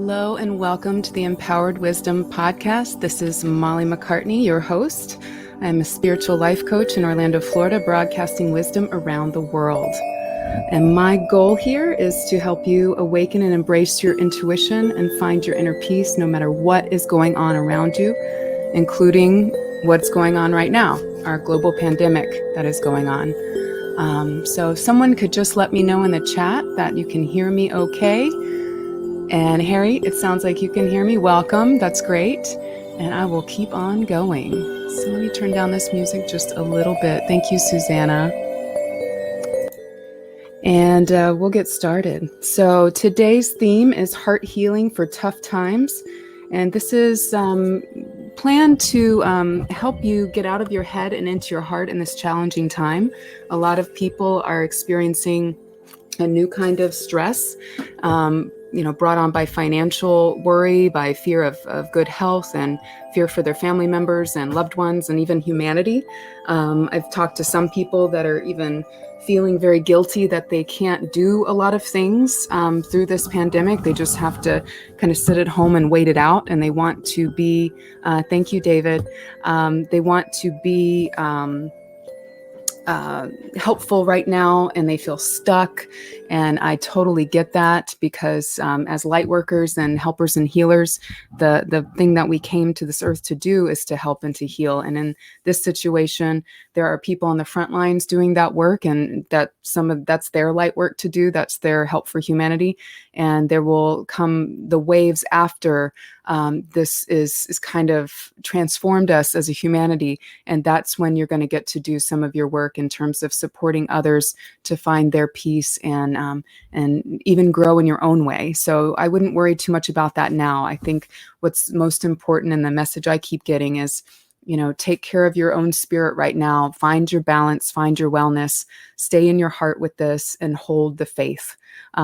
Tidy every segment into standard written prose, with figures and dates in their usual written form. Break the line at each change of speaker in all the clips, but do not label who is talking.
Hello and welcome to the Empowered Wisdom Podcast. This is Molly MacCartney, your host. I'm a spiritual life coach in Orlando, Florida, broadcasting wisdom around the world. And my goal here is to help you awaken and embrace your intuition and find your inner peace no matter what is going on around you, including what's going on right now, our global pandemic that is going on. So if someone could just let me know in the chat that you can hear me okay. And Harry, it sounds like you can hear me. Welcome. That's great. And I will keep on going. So let me turn down this music just a little bit. Thank you, Susanna. And we'll get started. So today's theme is heart healing for tough times. And this is planned to help you get out of your head and into your heart in this challenging time. A lot of people are experiencing a new kind of stress, brought on by financial worry, by fear of good health and fear for their family members and loved ones and even humanity. I've talked to some people that are even feeling very guilty that they can't do a lot of things through this pandemic. They just have to kind of sit at home and wait it out. And they want to be, thank you, David. They want to be helpful right now, and they feel stuck. And I totally get that because as light workers and helpers and healers, the thing that we came to this earth to do is to help and to heal. And in this situation, there are people on the front lines doing that work, and that's their light work to do. That's their help for humanity. And there will come the waves after this is kind of transformed us as a humanity. And that's when you're going to get to do some of your work in terms of supporting others to find their peace and even grow in your own way. So I wouldn't worry too much about that now. I think what's most important, and the message I keep getting is, take care of your own spirit right now. Find your balance, find your wellness, stay in your heart with this, and hold the faith.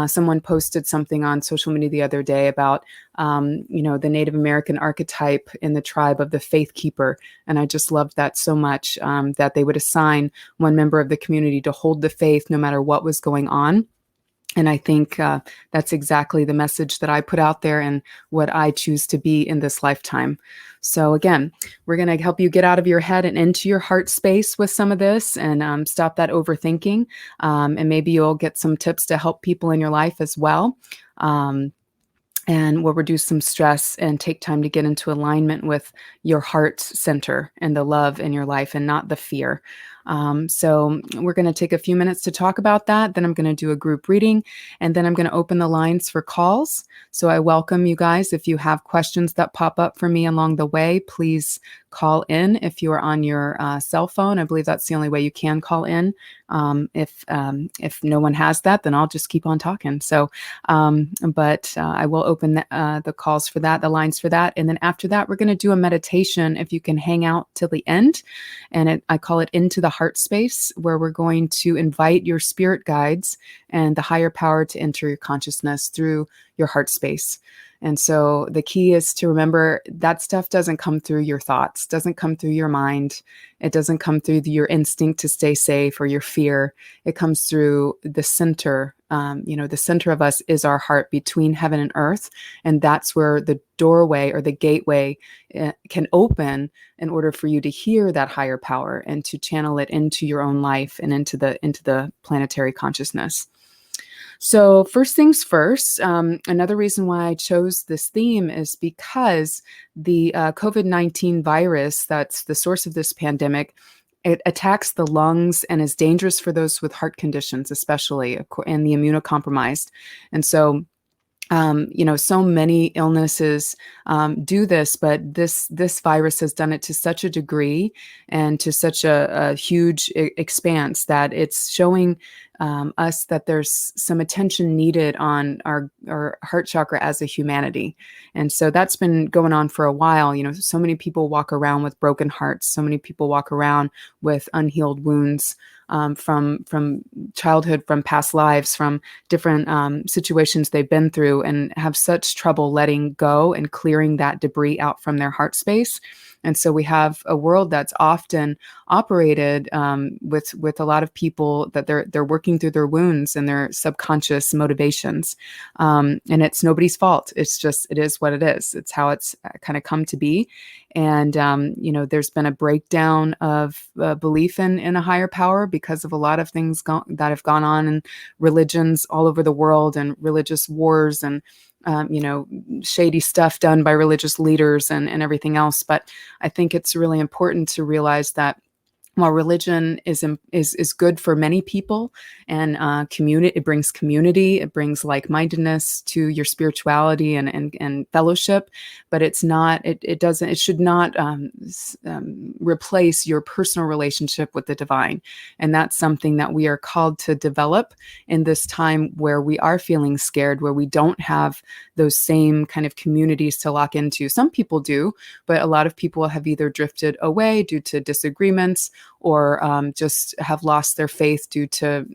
Someone posted something on social media the other day about, the Native American archetype in the tribe of the faith keeper. And I just loved that so much, that they would assign one member of the community to hold the faith no matter what was going on. And I think that's exactly the message that I put out there and what I choose to be in this lifetime. So again, we're going to help you get out of your head and into your heart space with some of this and stop that overthinking. And maybe you'll get some tips to help people in your life as well. And we'll reduce some stress and take time to get into alignment with your heart center and the love in your life and not the fear. So we're going to take a few minutes to talk about that. Then I'm going to do a group reading, and then I'm going to open the lines for calls. So I welcome you guys. If you have questions that pop up for me along the way, please call in. If you are on your cell phone, I believe that's the only way you can call in. If no one has that, then I'll just keep on talking. So, but I will open the calls for that, the lines for that. And then after that, we're going to do a meditation if you can hang out till the end. And I call it Into the Heart Space, where we're going to invite your spirit guides and the higher power to enter your consciousness through your heart space. And so the key is to remember that stuff doesn't come through your thoughts, doesn't come through your mind. It doesn't come through your instinct to stay safe or your fear. It comes through the center. The center of us is our heart between heaven and earth. And that's where the doorway or the gateway can open in order for you to hear that higher power and to channel it into your own life and into the planetary consciousness. So first things first, another reason why I chose this theme is because the COVID-19 virus, that's the source of this pandemic, it attacks the lungs and is dangerous for those with heart conditions, especially, and the immunocompromised. And so so many illnesses do this, but this virus has done it to such a degree and to such a huge expanse that it's showing us that there's some attention needed on our heart chakra as a humanity. And so that's been going on for a while. So many people walk around with broken hearts. So many people walk around with unhealed wounds from childhood, from past lives, from different situations they've been through, and have such trouble letting go and clearing that debris out from their heart space. And so we have a world that's often operated with a lot of people that they're working through their wounds and their subconscious motivations, and it's nobody's fault. It's just it is what it is. It's how it's kind of come to be, and there's been a breakdown of belief in a higher power because of a lot of things that have gone on in religions all over the world and religious wars and shady stuff done by religious leaders and everything else. But I think it's really important to realize that while religion is good for many people and community, it brings community, it brings like-mindedness to your spirituality and fellowship, but it's not, it should not replace your personal relationship with the divine. And that's something that we are called to develop in this time where we are feeling scared, where we don't have those same kind of communities to lock into. Some people do, but a lot of people have either drifted away due to disagreements or just have lost their faith due to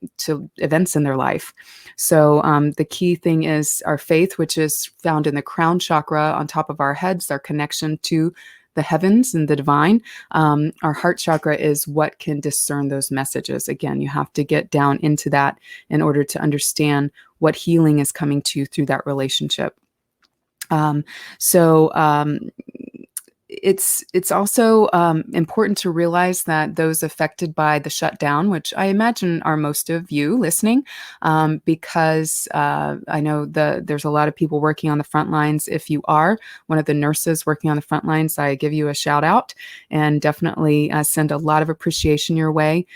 events in their life. So the key thing is our faith, which is found in the crown chakra on top of our heads, our connection to the heavens and the divine. Our heart chakra is what can discern those messages. Again, you have to get down into that in order to understand what healing is coming to you through that relationship. It's also important to realize that those affected by the shutdown, which I imagine are most of you listening, because I know there's a lot of people working on the front lines. If you are one of the nurses working on the front lines, I give you a shout out and definitely send a lot of appreciation your way.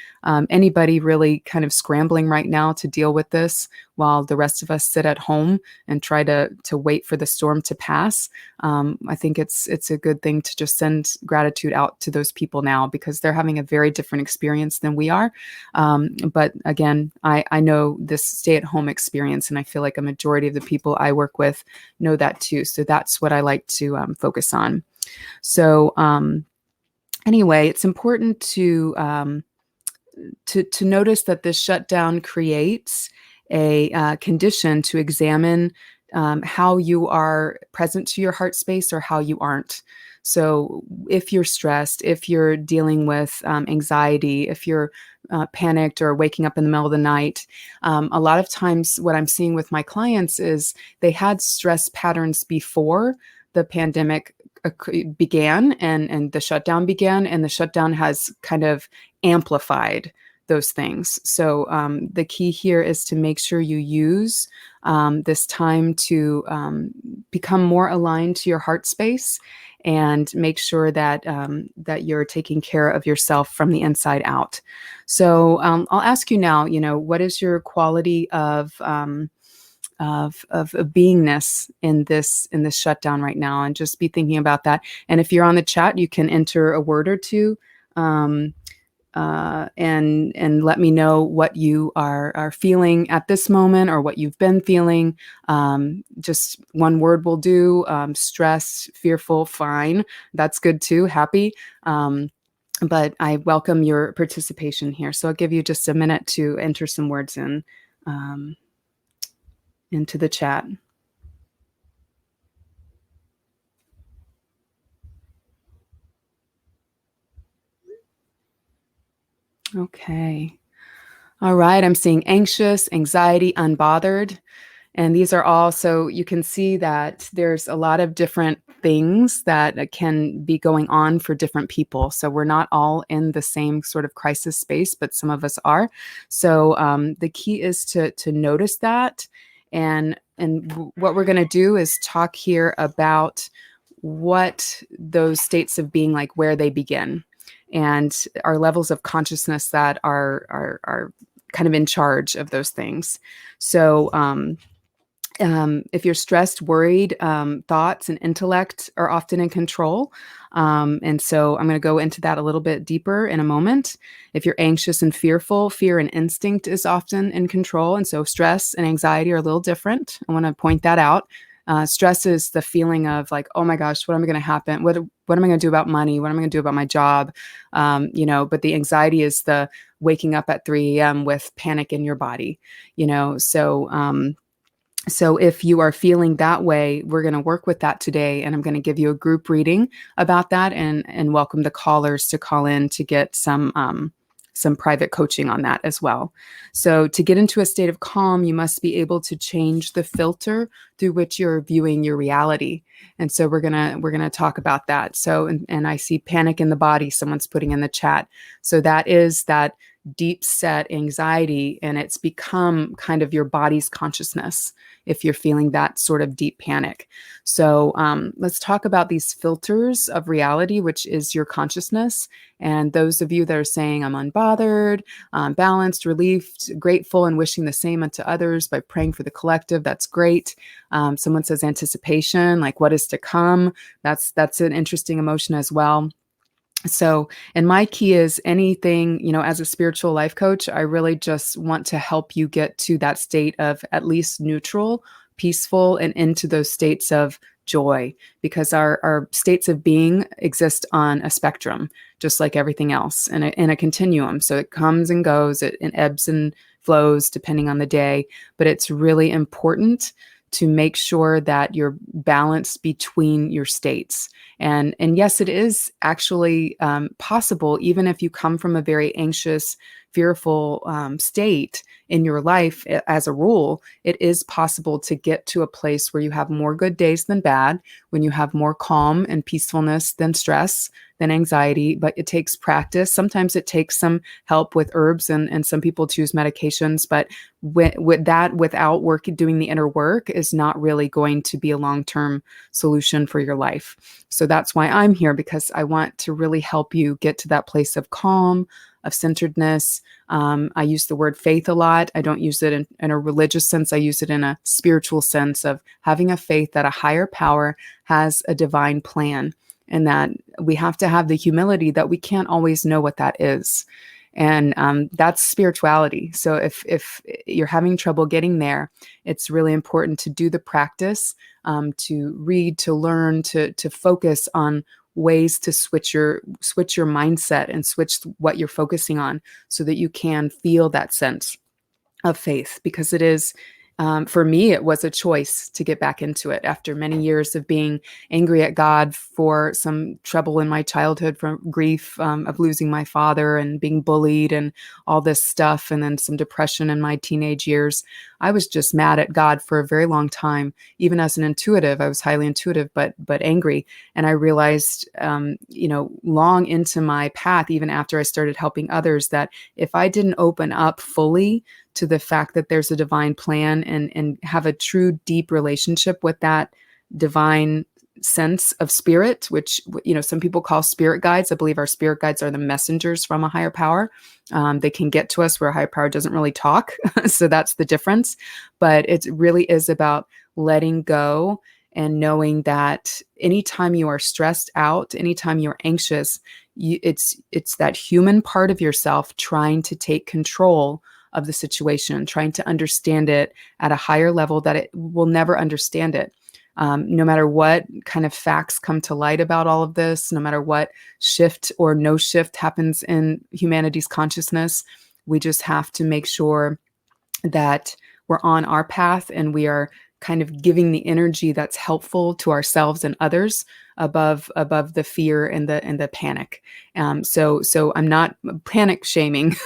Anybody really kind of scrambling right now to deal with this while the rest of us sit at home and try to wait for the storm to pass. I think it's a good thing to just send gratitude out to those people now because they're having a very different experience than we are. But again, I know this stay-at-home experience, and I feel like a majority of the people I work with know that too. So that's what I like to focus on. So anyway, it's important to notice that this shutdown creates a condition to examine how you are present to your heart space or how you aren't. So if you're stressed, if you're dealing with anxiety, if you're panicked or waking up in the middle of the night, a lot of times what I'm seeing with my clients is they had stress patterns before the pandemic began and the shutdown began, and the shutdown has kind of amplified those things. So the key here is to make sure you use this time to become more aligned to your heart space and make sure that that you're taking care of yourself from the inside out. So I'll ask you now, what is your quality of beingness in this shutdown right now, and just be thinking about that. And if you're on the chat, you can enter a word or two and let me know what you are feeling at this moment or what you've been feeling. Just one word will do. Stressed, fearful, fine. That's good too. Happy. But I welcome your participation here. So I'll give you just a minute to enter some words in into the chat. Okay. All right. I'm seeing anxious, anxiety, unbothered. And these are all, so you can see that there's a lot of different things that can be going on for different people. So we're not all in the same sort of crisis space, but some of us are. So the key is to notice that. And what we're going to do is talk here about what those states of being, like where they begin, and our levels of consciousness that are kind of in charge of those things. So if you're stressed, worried, thoughts and intellect are often in control. And so I'm going to go into that a little bit deeper in a moment. If you're anxious and fearful, fear and instinct is often in control. And so stress and anxiety are a little different. I want to point that out. Stress is the feeling of like, oh my gosh, what am I going to happen? What am I going to do about money? What am I going to do about my job? But the anxiety is the waking up at 3 a.m. with panic in your body, so So if you are feeling that way, we're going to work with that today, and I'm going to give you a group reading about that, and welcome the callers to call in to get some private coaching on that as well. So to get into a state of calm, you must be able to change the filter through which you're viewing your reality. And so we're gonna talk about that. So and I see panic in the body, someone's putting in the chat. So that is that deep set anxiety, and it's become kind of your body's consciousness if you're feeling that sort of deep panic. So let's talk about these filters of reality, which is your consciousness. And those of you that are saying, I'm unbothered, balanced, relieved, grateful, and wishing the same unto others by praying for the collective, that's great. Someone says anticipation, like what is to come. That's an interesting emotion as well. So, and my key is anything, as a spiritual life coach, I really just want to help you get to that state of at least neutral, peaceful, and into those states of joy, because our states of being exist on a spectrum, just like everything else, in a continuum. So it comes and goes, it ebbs and flows depending on the day, but it's really important to make sure that you're balanced between your states. And yes, it is actually possible, even if you come from a very anxious, fearful state in your life. As a rule, it is possible to get to a place where you have more good days than bad, when you have more calm and peacefulness than stress, than anxiety. But it takes practice. Sometimes it takes some help with herbs, and some people choose medications. But with that, without doing the inner work, is not really going to be a long-term solution for your life. So that's why I'm here, because I want to really help you get to that place of calm, of centeredness. I use the word faith a lot. I don't use it in a religious sense. I use it in a spiritual sense of having a faith that a higher power has a divine plan, and that we have to have the humility that we can't always know what that is. And that's spirituality. So if you're having trouble getting there, it's really important to do the practice, to read, to learn, to focus on ways to switch your mindset and switch what you're focusing on, so that you can feel that sense of faith. Because it is, for me, it was a choice to get back into it after many years of being angry at God for some trouble in my childhood, from grief of losing my father and being bullied and all this stuff, and then some depression in my teenage years. I was just mad at God for a very long time. Even as an intuitive, I was highly intuitive, but angry. And I realized, long into my path, even after I started helping others, that if I didn't open up fully to the fact that there's a divine plan, and have a true deep relationship with that divine sense of spirit, which, some people call spirit guides. I believe our spirit guides are the messengers from a higher power. They can get to us where a higher power doesn't really talk. So that's the difference. But it really is about letting go and knowing that anytime you are stressed out, anytime you're anxious, it's that human part of yourself trying to take control of the situation, trying to understand it at a higher level that it will never understand it. No matter what kind of facts come to light about all of this, no matter what shift or no shift happens in humanity's consciousness, we just have to make sure that we're on our path, and we are kind of giving the energy that's helpful to ourselves and others above the fear and the panic. So I'm not panic shaming,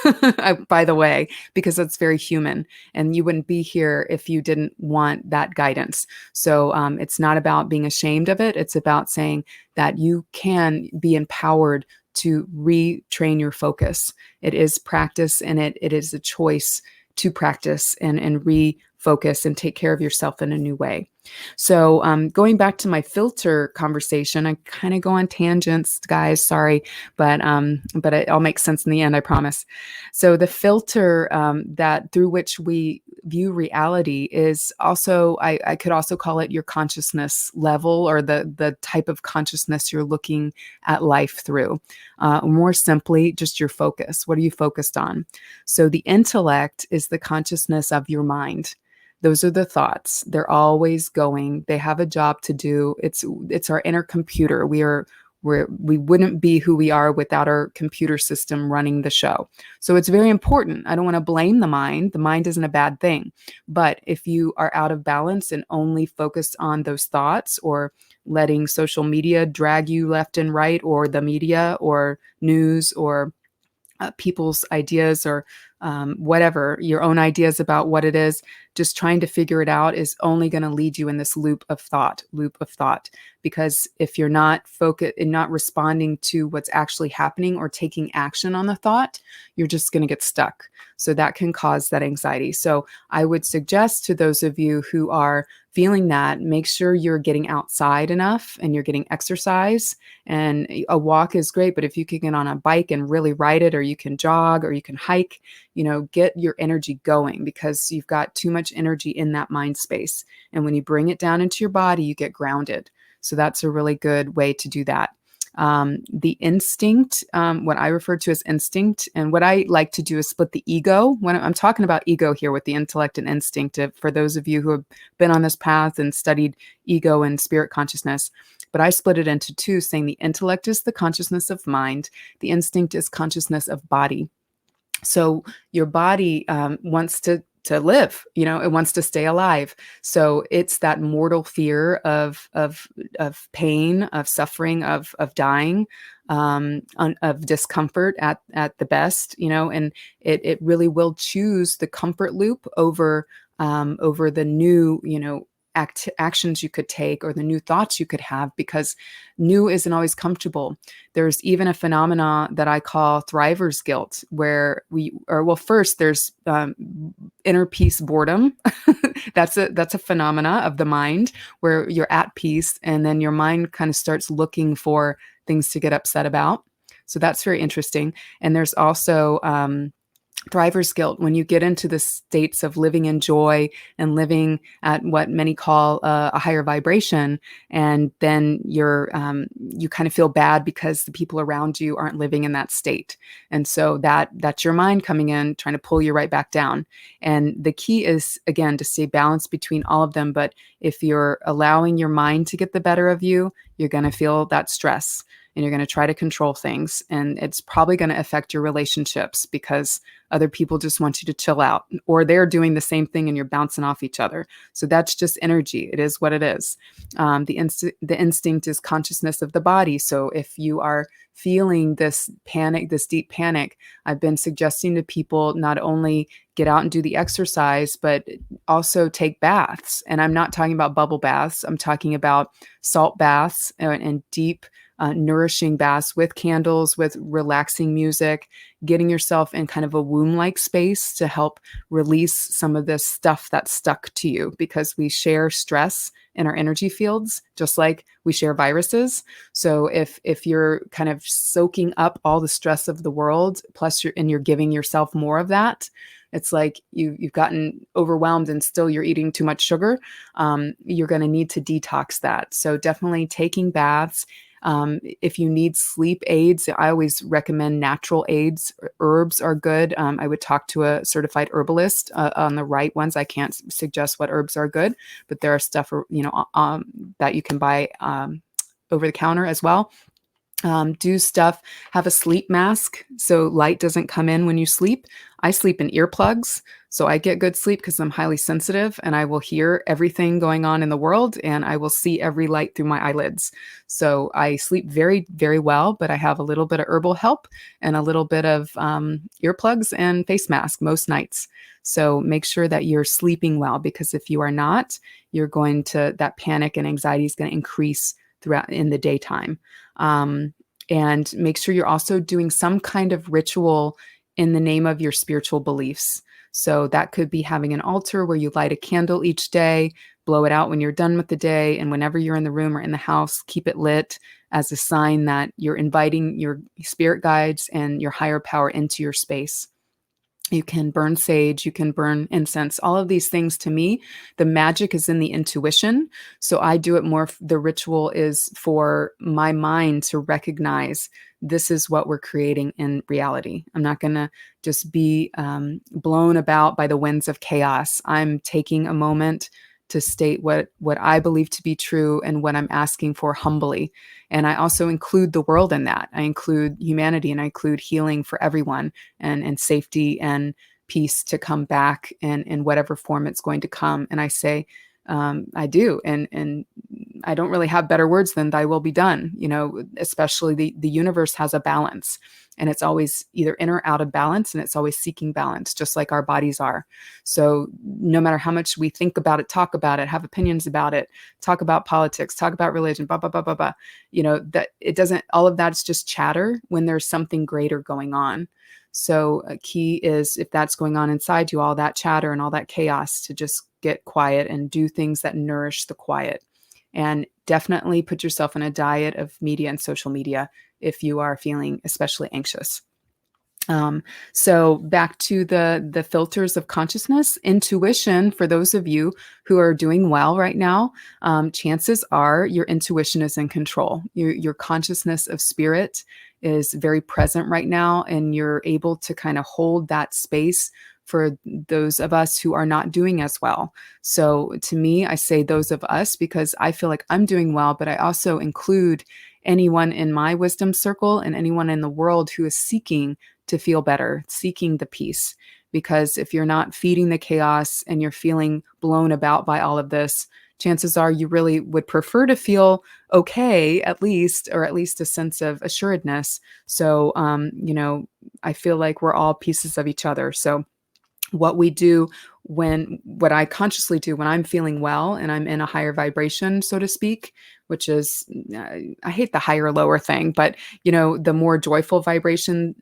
by the way, because that's very human, and you wouldn't be here if you didn't want that guidance. So it's not about being ashamed of it. It's about saying that you can be empowered to retrain your focus. It is practice, and it is a choice to practice and refocus and take care of yourself in a new way. So going back to my filter conversation, I kind of go on tangents, guys, sorry, but it all makes sense in the end, I promise. So the filter that through which we view reality is also, I could also call it your consciousness level, or the type of consciousness you're looking at life through. More simply, just your focus. What are you focused on? So the intellect is the consciousness of your mind. Those are the thoughts. They're always going. They have a job to do. It's our inner computer. We are We wouldn't be who we are without our computer system running the show. So it's very important. I don't want to blame the mind. The mind isn't a bad thing. But if you are out of balance and only focused on those thoughts, or letting social media drag you left and right, or the media or news, or people's ideas, or whatever, your own ideas about what it is, just trying to figure it out is only going to lead you in this loop of thought. Because if you're not focused and not responding to what's actually happening or taking action on the thought, you're just going to get stuck. So that can cause that anxiety. So I would suggest to those of you who are feeling that, make sure you're getting outside enough and you're getting exercise. And a walk is great, but if you can get on a bike and really ride it, or you can jog, or you can hike, get your energy going, because you've got too much energy in that mind space. And when you bring it down into your body, you get grounded. So that's a really good way to do that. The instinct, what I refer to as instinct, and what I like to do is split the ego. When I'm talking about ego here with the intellect and instinct, for those of you who have been on this path and studied ego and spirit consciousness, but I split it into two, saying the intellect is the consciousness of mind, the instinct is consciousness of body. So your body wants to live, it wants to stay alive. So it's that mortal fear of pain, of suffering, of dying, of discomfort at the best, and it really will choose the comfort loop over the new, actions you could take, or the new thoughts you could have, because new isn't always comfortable. There's even a phenomena that I call thriver's guilt, where first there's inner peace boredom. That's a phenomena of the mind, where you're at peace, and then your mind kind of starts looking for things to get upset about. So that's very interesting. And there's also thriver's guilt, when you get into the states of living in joy and living at what many call a higher vibration, and then you kind of feel bad because the people around you aren't living in that state, and so that's your mind coming in, trying to pull you right back down. And the key is, again, to stay balanced between all of them. But if you're allowing your mind to get the better of you, you're going to feel that stress, and you're going to try to control things, and it's probably going to affect your relationships, because other people just want you to chill out, or they're doing the same thing and you're bouncing off each other. So that's just energy. It is what it is. The instinct is consciousness of the body. So if you are feeling this panic, this deep panic, I've been suggesting to people not only get out and do the exercise, but also take baths. And I'm not talking about bubble baths. I'm talking about salt baths and deep nourishing baths with candles, with relaxing music, getting yourself in kind of a womb-like space to help release some of this stuff that's stuck to you, because we share stress in our energy fields, just like we share viruses. So if you're kind of soaking up all the stress of the world, plus you're giving yourself more of that, it's like you've gotten overwhelmed and still you're eating too much sugar. You're going to need to detox that. So definitely taking baths. If you need sleep aids, I always recommend natural aids. Herbs are good. I would talk to a certified herbalist on the right ones. I can't suggest what herbs are good, but there are stuff, that you can buy over the counter as well. Do stuff, have a sleep mask so light doesn't come in when you sleep. I sleep in earplugs, so I get good sleep because I'm highly sensitive and I will hear everything going on in the world and I will see every light through my eyelids. So I sleep very, very well, but I have a little bit of herbal help and a little bit of earplugs and face mask most nights. So make sure that you're sleeping well, because if you are not, that panic and anxiety is going to increase throughout in the daytime. And make sure you're also doing some kind of ritual in the name of your spiritual beliefs. So that could be having an altar where you light a candle each day, blow it out when you're done with the day, and whenever you're in the room or in the house, keep it lit as a sign that you're inviting your spirit guides and your higher power into your space. You can burn sage, you can burn incense, all of these things. To me, the magic is in the intuition. So I do it more. The ritual is for my mind to recognize this is what we're creating in reality. I'm not going to just be blown about by the winds of chaos. I'm taking a moment to state what I believe to be true and what I'm asking for humbly. And I also include the world in that. I include humanity, and I include healing for everyone, and safety and peace to come back in whatever form it's going to come. And I say, I do. And I don't really have better words than thy will be done. Especially the universe has a balance, and it's always either in or out of balance, and it's always seeking balance, just like our bodies are. So no matter how much we think about it, talk about it, have opinions about it, talk about politics, talk about religion, blah, blah, blah, blah, blah, that it doesn't, all of that's just chatter when there's something greater going on. So a key is, if that's going on inside you, all that chatter and all that chaos, to just get quiet and do things that nourish the quiet. And definitely put yourself on a diet of media and social media if you are feeling especially anxious. So back to the filters of consciousness, intuition. For those of you who are doing well right now, chances are your intuition is in control. Your consciousness of spirit is very present right now, and you're able to kind of hold that space for those of us who are not doing as well. So to me, I say those of us because I feel like I'm doing well, but I also include anyone in my wisdom circle and anyone in the world who is seeking to feel better, seeking the peace. Because if you're not feeding the chaos and you're feeling blown about by all of this, chances are you really would prefer to feel okay, at least, or at least a sense of assuredness. So, I feel like we're all pieces of each other. So what I consciously do when I'm feeling well and I'm in a higher vibration, so to speak, which is, I hate the higher lower thing, but, the more joyful vibration,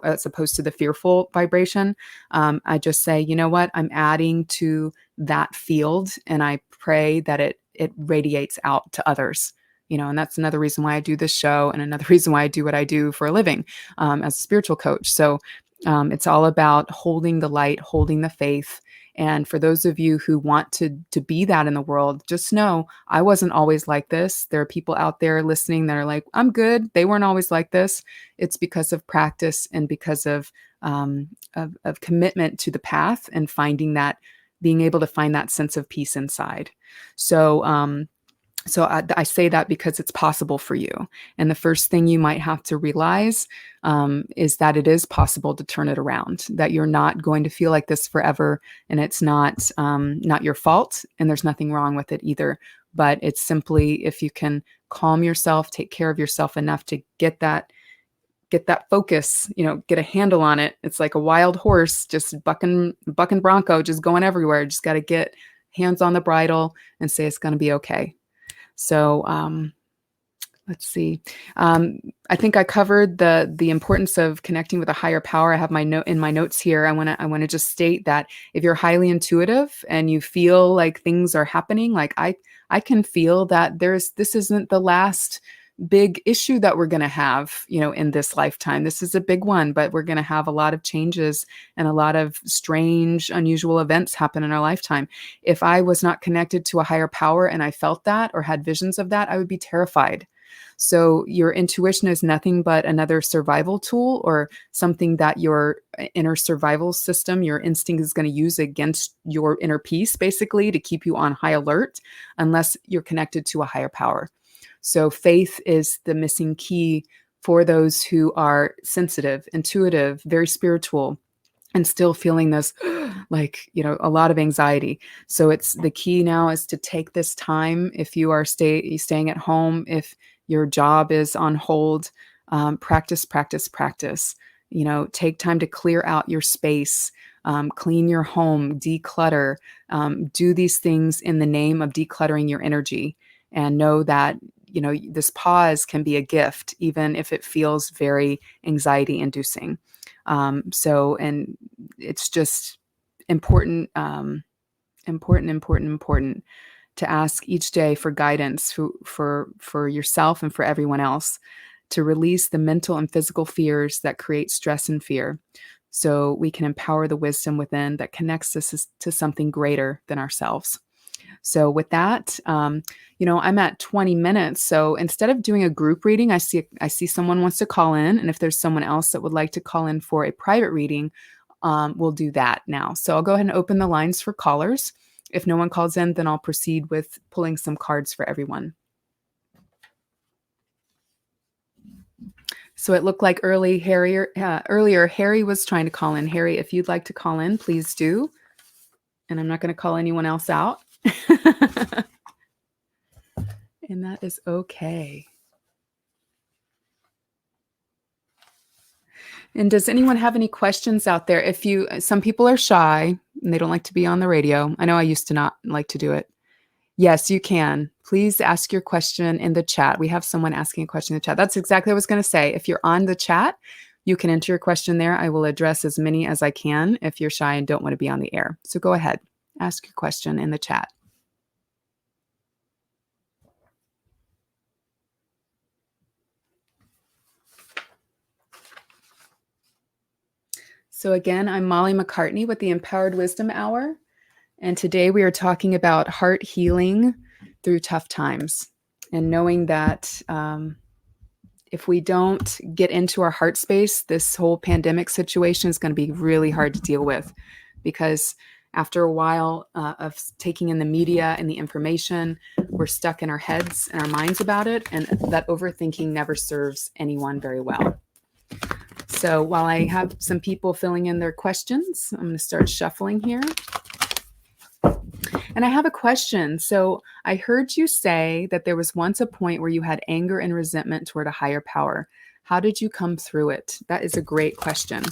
as opposed to the fearful vibration, I just say, you know what, I'm adding to that field, and I pray that it radiates out to others. And that's another reason why I do this show, and another reason why I do what I do for a living, as a spiritual coach. So it's all about holding the light, holding the faith. And for those of you who want to be that in the world, just know I wasn't always like this. There are people out there listening that are like, I'm good. They weren't always like this. It's because of practice and because of commitment to the path and being able to find that sense of peace inside. So I say that because it's possible for you. And the first thing you might have to realize is that it is possible to turn it around, that you're not going to feel like this forever. And it's not your fault. And there's nothing wrong with it either. But it's simply, if you can calm yourself, take care of yourself enough to get that focus, get a handle on it. It's like a wild horse, just bucking bronco, just going everywhere. Just got to get hands on the bridle and say, it's going to be okay. So let's see. I think I covered the importance of connecting with a higher power. I have my note in my notes here. I want to just state that if you're highly intuitive and you feel like things are happening, like I can feel that this isn't the last big issue that we're going to have, in this lifetime. This is a big one, but we're going to have a lot of changes and a lot of strange, unusual events happen in our lifetime. If I was not connected to a higher power and I felt that or had visions of that, I would be terrified. So your intuition is nothing but another survival tool, or something that your inner survival system, your instinct, is going to use against your inner peace, basically, to keep you on high alert, unless you're connected to a higher power. So faith is the missing key for those who are sensitive, intuitive, very spiritual, and still feeling this, a lot of anxiety. So it's the key now is to take this time. If you are staying at home, if your job is on hold, practice. Take time to clear out your space, clean your home, declutter, do these things in the name of decluttering your energy, and know that this pause can be a gift, even if it feels very anxiety inducing. And it's just important to ask each day for guidance for yourself and for everyone else, to release the mental and physical fears that create stress and fear, so we can empower the wisdom within that connects us to something greater than ourselves. So with that, I'm at 20 minutes. So instead of doing a group reading, I see someone wants to call in. And if there's someone else that would like to call in for a private reading, we'll do that now. So I'll go ahead and open the lines for callers. If no one calls in, then I'll proceed with pulling some cards for everyone. So it looked like earlier, Harry was trying to call in. Harry, if you'd like to call in, please do. And I'm not going to call anyone else out. And that is okay. And does anyone have any questions out there? Some people are shy and they don't like to be on the radio. I know I used to not like to do it. Yes, you can. Please ask your question in the chat. We have someone asking a question in the chat. That's exactly what I was going to say. If you're on the chat, you can enter your question there. I will address as many as I can if you're shy and don't want to be on the air. So go ahead, ask your question in the chat. So again, I'm Molly MacCartney with the Empowered Wisdom Hour. And today we are talking about heart healing through tough times and knowing that if we don't get into our heart space, this whole pandemic situation is going to be really hard to deal with, because after a while of taking in the media and the information, we're stuck in our heads and our minds about it. And that overthinking never serves anyone very well. So while I have some people filling in their questions, I'm going to start shuffling here. And I have a question. So I heard you say that there was once a point where you had anger and resentment toward a higher power. How did you come through it? That is a great question.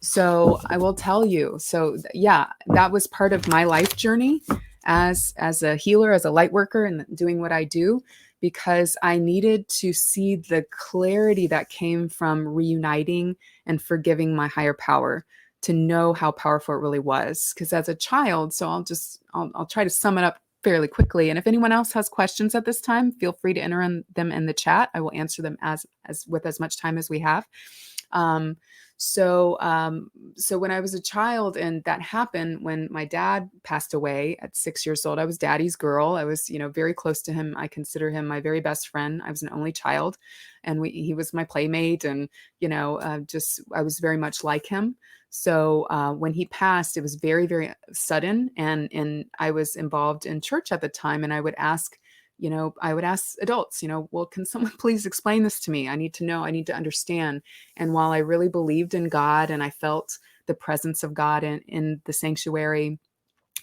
So I will tell you. So yeah, that was part of my life journey as a healer, as a light worker, and doing what I do, because I needed to see the clarity that came from reuniting and forgiving my higher power, to know how powerful it really was. Because as a child, so I'll try to sum it up fairly quickly. And if anyone else has questions at this time, feel free to enter them in the chat. I will answer them as with as much time as we have. So when I was a child, and that happened when my dad passed away at 6 years old. I was daddy's girl. I was, very close to him. I consider him my very best friend. I was an only child, and he was my playmate, and I was very much like him. So when he passed, it was very, very sudden, and I was involved in church at the time, and I would ask adults, well, can someone please explain this to me? I need to know, I need to understand. And while I really believed in God and I felt the presence of God in the sanctuary,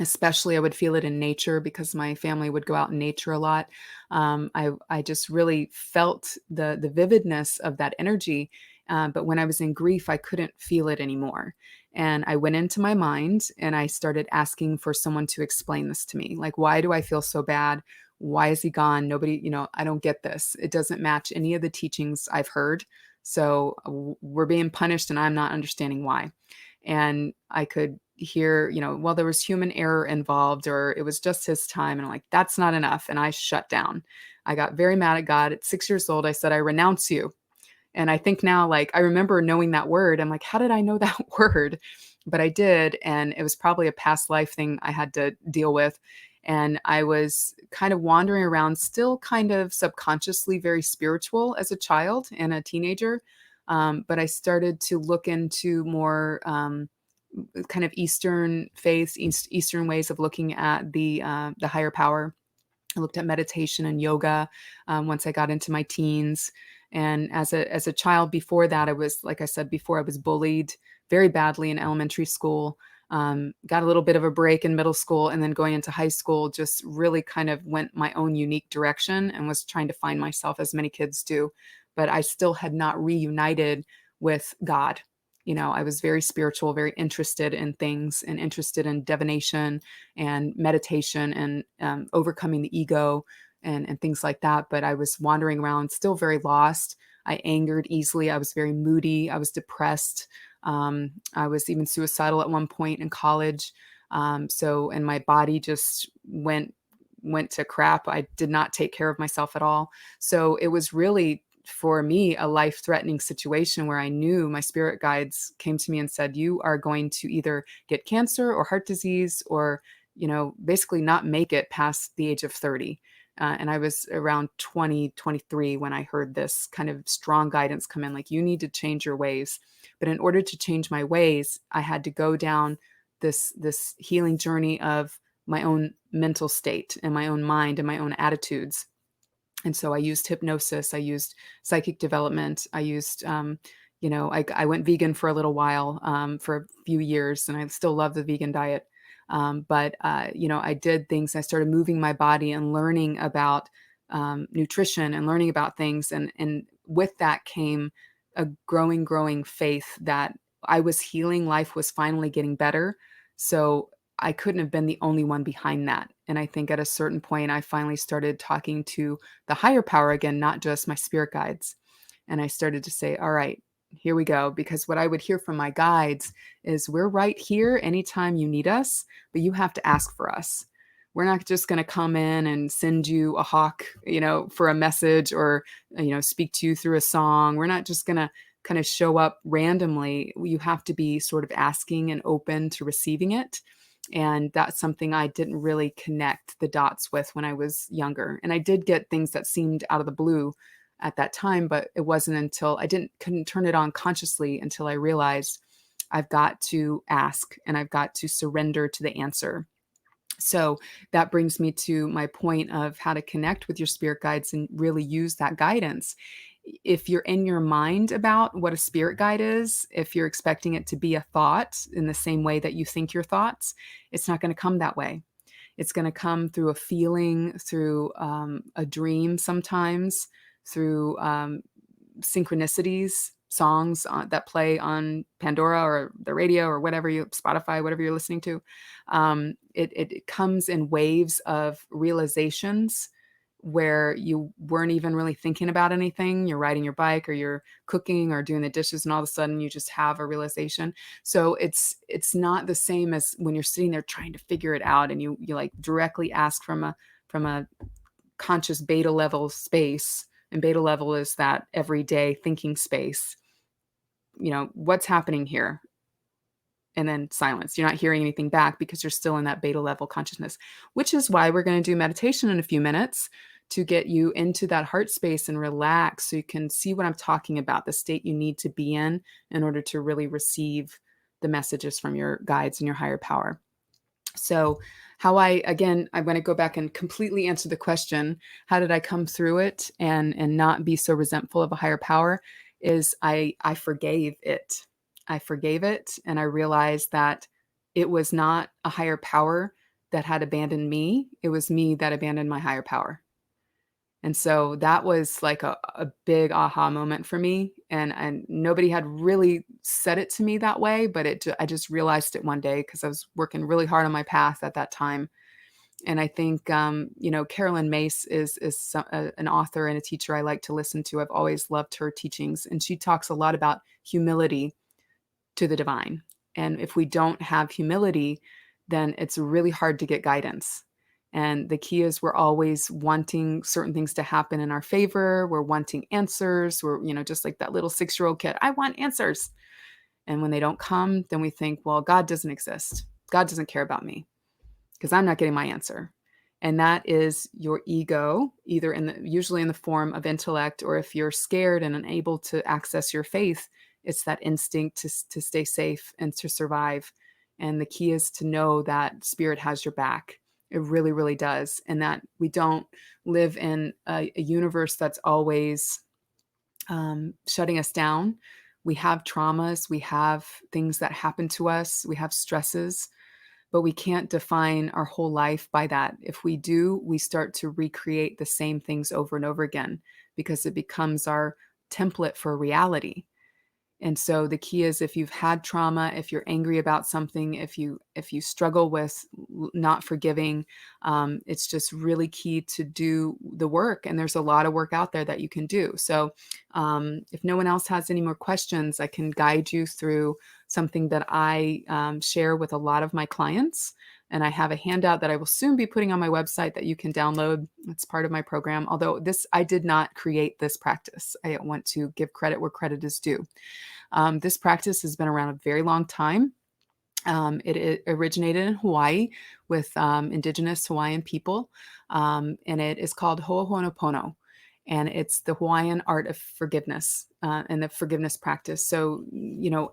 especially I would feel it in nature because my family would go out in nature a lot. I just really felt the vividness of that energy. But when I was in grief, I couldn't feel it anymore. And I went into my mind and I started asking for someone to explain this to me. Like, why do I feel so bad? Why is he gone? Nobody, I don't get this. It doesn't match any of the teachings I've heard. So we're being punished and I'm not understanding why. And I could hear, well, there was human error involved, or it was just his time. And I'm like, that's not enough. And I shut down. I got very mad at God. At 6 years old, I said, I renounce you. And I think now, like, I remember knowing that word. I'm like, how did I know that word? But I did. And it was probably a past life thing I had to deal with. And I was kind of wandering around, still kind of subconsciously very spiritual as a child and a teenager. But I started to look into more kind of Eastern faiths, Eastern ways of looking at the higher power. I looked at meditation and yoga once I got into my teens. And as a child before that, I was, like I said before, I was bullied very badly in elementary school. Got a little bit of a break in middle school, and then going into high school, just really kind of went my own unique direction and was trying to find myself, as many kids do. But I still had not reunited with God. I was very spiritual, very interested in things, and interested in divination and meditation and overcoming the ego and things like that. But I was wandering around, still very lost. I angered easily. I was very moody. I was depressed. I was even suicidal at one point in college. And my body just went to crap. I did not take care of myself at all. So it was really, for me, a life-threatening situation where I knew my spirit guides came to me and said, you are going to either get cancer or heart disease, or, basically not make it past the age of 30. And I was around 20, 23 when I heard this kind of strong guidance come in, like, you need to change your ways. But in order to change my ways, I had to go down this healing journey of my own mental state and my own mind and my own attitudes. And so I used hypnosis, I used psychic development, I used, I went vegan for a little while, for a few years, and I still love the vegan diet. I did things. I started moving my body and learning about nutrition and learning about things. And with that came a growing faith that I was healing. Life was finally getting better. So I couldn't have been the only one behind that. And I think at a certain point, I finally started talking to the higher power again, not just my spirit guides. And I started to say, all right, here we go. Because what I would hear from my guides is, we're right here anytime you need us, but you have to ask for us. We're not just going to come in and send you a hawk, for a message, or, speak to you through a song. We're not just going to kind of show up randomly. You have to be sort of asking and open to receiving it. And that's something I didn't really connect the dots with when I was younger. And I did get things that seemed out of the blue at that time, but it wasn't until couldn't turn it on consciously until I realized I've got to ask and I've got to surrender to the answer. So that brings me to my point of how to connect with your spirit guides and really use that guidance. If you're in your mind about what a spirit guide is, if you're expecting it to be a thought in the same way that you think your thoughts, it's not going to come that way. It's going to come through a feeling, through a dream sometimes, through synchronicities, songs that play on Pandora or the radio or Spotify, whatever you're listening to. It comes in waves of realizations where you weren't even really thinking about anything. You're riding your bike or you're cooking or doing the dishes, and all of a sudden you just have a realization. So it's not the same as when you're sitting there trying to figure it out and you like directly ask from a conscious beta level space. And beta level is that everyday thinking space. What's happening here? And then silence. You're not hearing anything back because you're still in that beta level consciousness, which is why we're going to do meditation in a few minutes to get you into that heart space and relax so you can see what I'm talking about, the state you need to be in order to really receive the messages from your guides and your higher power. So I want to go back and completely answer the question, how did I come through it and not be so resentful of a higher power, is I forgave it. I forgave it, and I realized that it was not a higher power that had abandoned me. It was me that abandoned my higher power. And so that was like a big aha moment for me. And nobody had really said it to me that way, but I just realized it one day because I was working really hard on my path at that time. And I think, Carolyn Mace is an author and a teacher I like to listen to. I've always loved her teachings. And she talks a lot about humility to the divine. And if we don't have humility, then it's really hard to get guidance. And the key is we're always wanting certain things to happen in our favor. We're wanting answers. We're, just like that little 6-year-old kid, I want answers. And when they don't come, then we think, well, God doesn't exist. God doesn't care about me because I'm not getting my answer. And that is your ego, either usually in the form of intellect, or if you're scared and unable to access your faith, it's that instinct to stay safe and to survive. And the key is to know that spirit has your back. It really, really does. And that we don't live in a universe that's always shutting us down. We have traumas. We have things that happen to us. We have stresses. But we can't define our whole life by that. If we do, we start to recreate the same things over and over again because it becomes our template for reality. And so the key is, if you've had trauma, if you're angry about something, if you struggle with not forgiving, it's just really key to do the work. And there's a lot of work out there that you can do. So if no one else has any more questions, I can guide you through something that I share with a lot of my clients. And I have a handout that I will soon be putting on my website that you can download. It's part of my program. Although I did not create this practice. I want to give credit where credit is due. This practice has been around a very long time. It originated in Hawaii with indigenous Hawaiian people, and it is called Ho'oponopono. and it's the Hawaiian art of forgiveness, and the forgiveness practice. So,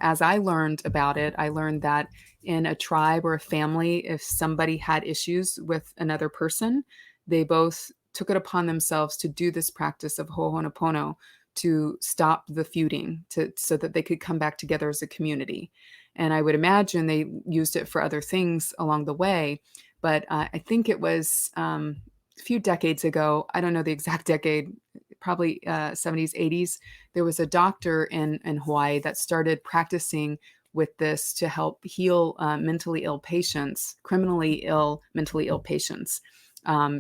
as I learned about it, I learned that in a tribe or a family, if somebody had issues with another person, they both took it upon themselves to do this practice of Ho'oponopono to stop the feuding, so that they could come back together as a community. And I would imagine they used it for other things along the way, but I think it was a few decades ago. I don't know the exact decade, probably 70s, 80s. There was a doctor in Hawaii that started practicing with this to help heal mentally ill patients, criminally ill, mentally ill patients,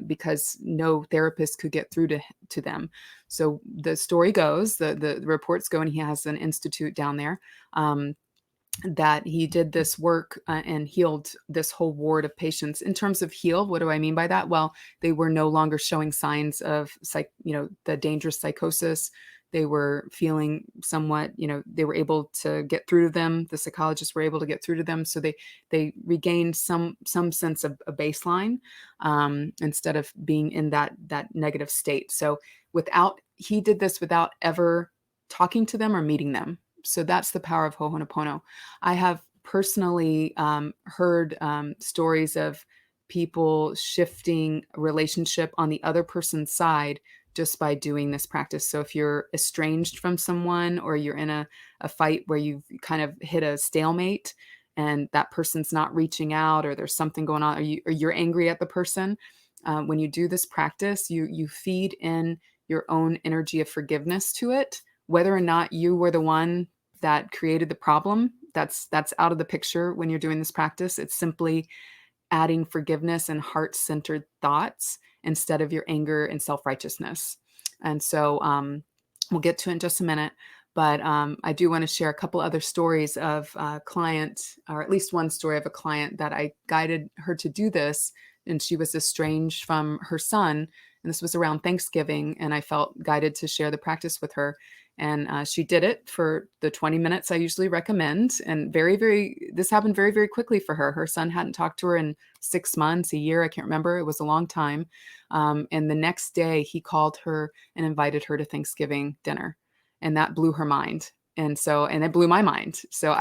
because no therapist could get through to them. So the story goes, the reports go, and he has an institute down there. That he did this work and healed this whole ward of patients. In terms of heal, what do I mean by that? Well, they were no longer showing signs of the dangerous psychosis. They were feeling somewhat, they were able to get through to them. The psychologists were able to get through to them, so they regained some sense of a baseline, instead of being in that negative state. So he did this without ever talking to them or meeting them. So that's the power of Ho'oponopono. I have personally heard stories of people shifting relationship on the other person's side just by doing this practice. So if you're estranged from someone, or you're in a fight where you've kind of hit a stalemate and that person's not reaching out, or there's something going on, or you're angry at the person, when you do this practice, you feed in your own energy of forgiveness to it. Whether or not you were the one that created the problem, that's out of the picture when you're doing this practice. It's simply adding forgiveness and heart-centered thoughts instead of your anger and self-righteousness. And so we'll get to it in just a minute, but I do want to share a couple other stories of a client, or at least one story of a client that I guided her to do this, and she was estranged from her son, and this was around Thanksgiving, and I felt guided to share the practice with her. And she did it for the 20 minutes I usually recommend. And this happened very, very quickly for her. Her son hadn't talked to her in 6 months, a year, I can't remember. It was a long time. And the next day he called her and invited her to Thanksgiving dinner. And that blew her mind. And it blew my mind. So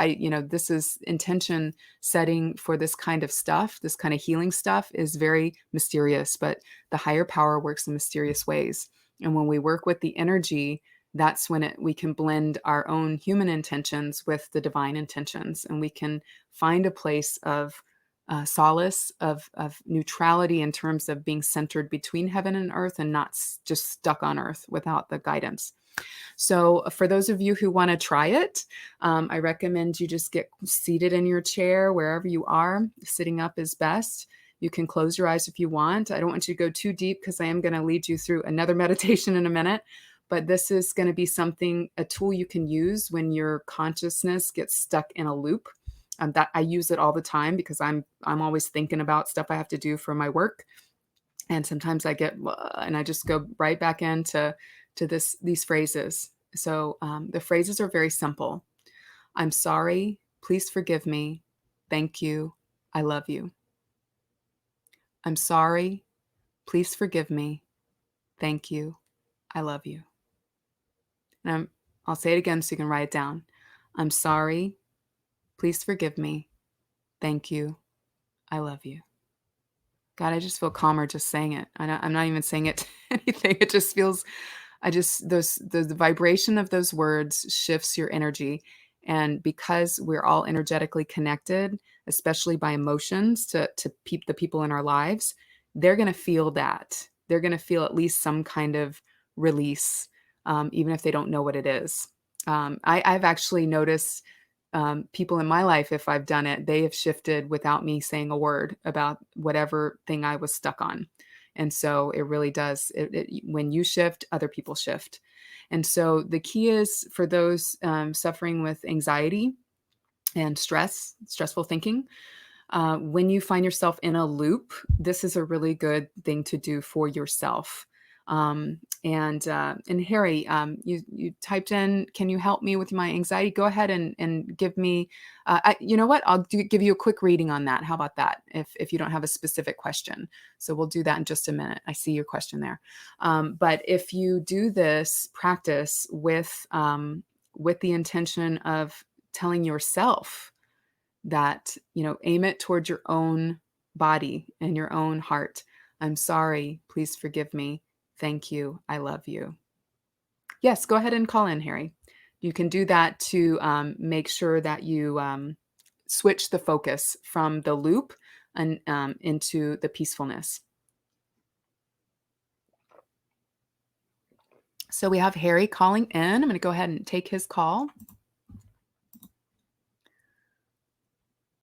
this is intention setting for this kind of stuff. This kind of healing stuff is very mysterious, but the higher power works in mysterious ways. And when we work with the energy, that's when we can blend our own human intentions with the divine intentions, and we can find a place of solace, of neutrality, in terms of being centered between heaven and earth, and not just stuck on earth without the guidance. So for those of you who want to try it, I recommend you just get seated in your chair wherever you are. Sitting up is best. You can close your eyes if you want. I don't want you to go too deep, because I am going to lead you through another meditation in a minute. But this is going to be a tool you can use when your consciousness gets stuck in a loop. That I use it all the time, because I'm always thinking about stuff I have to do for my work. And sometimes and I just go right back into these phrases. So the phrases are very simple. I'm sorry. Please forgive me. Thank you. I love you. I'm sorry. Please forgive me. Thank you. I love you. And I'll say it again so you can write it down. I'm sorry. Please forgive me. Thank you. I love you. God, I just feel calmer just saying it. I'm not even saying it to anything. It just feels, the vibration of those words shifts your energy. And because we're all energetically connected, especially by emotions to the people in our lives, they're going to feel that. They're going to feel at least some kind of release, even if they don't know what it is. I've actually noticed people in my life, if I've done it, they have shifted without me saying a word about whatever thing I was stuck on. And so it really does. When you shift, other people shift. And so the key is for those suffering with anxiety and stressful thinking, when you find yourself in a loop, this is a really good thing to do for yourself. And Harry, you typed in, can you help me with my anxiety? Go ahead and give me, you know what? I'll give you a quick reading on that. How about that? If you don't have a specific question. So we'll do that in just a minute. I see your question there. But if you do this practice with the intention of telling yourself that, aim it towards your own body and your own heart. I'm sorry. Please forgive me. Thank you. I love you. Yes, go ahead and call in, Harry. You can do that to make sure that you switch the focus from the loop and into the peacefulness. So we have Harry calling in. I'm going to go ahead and take his call.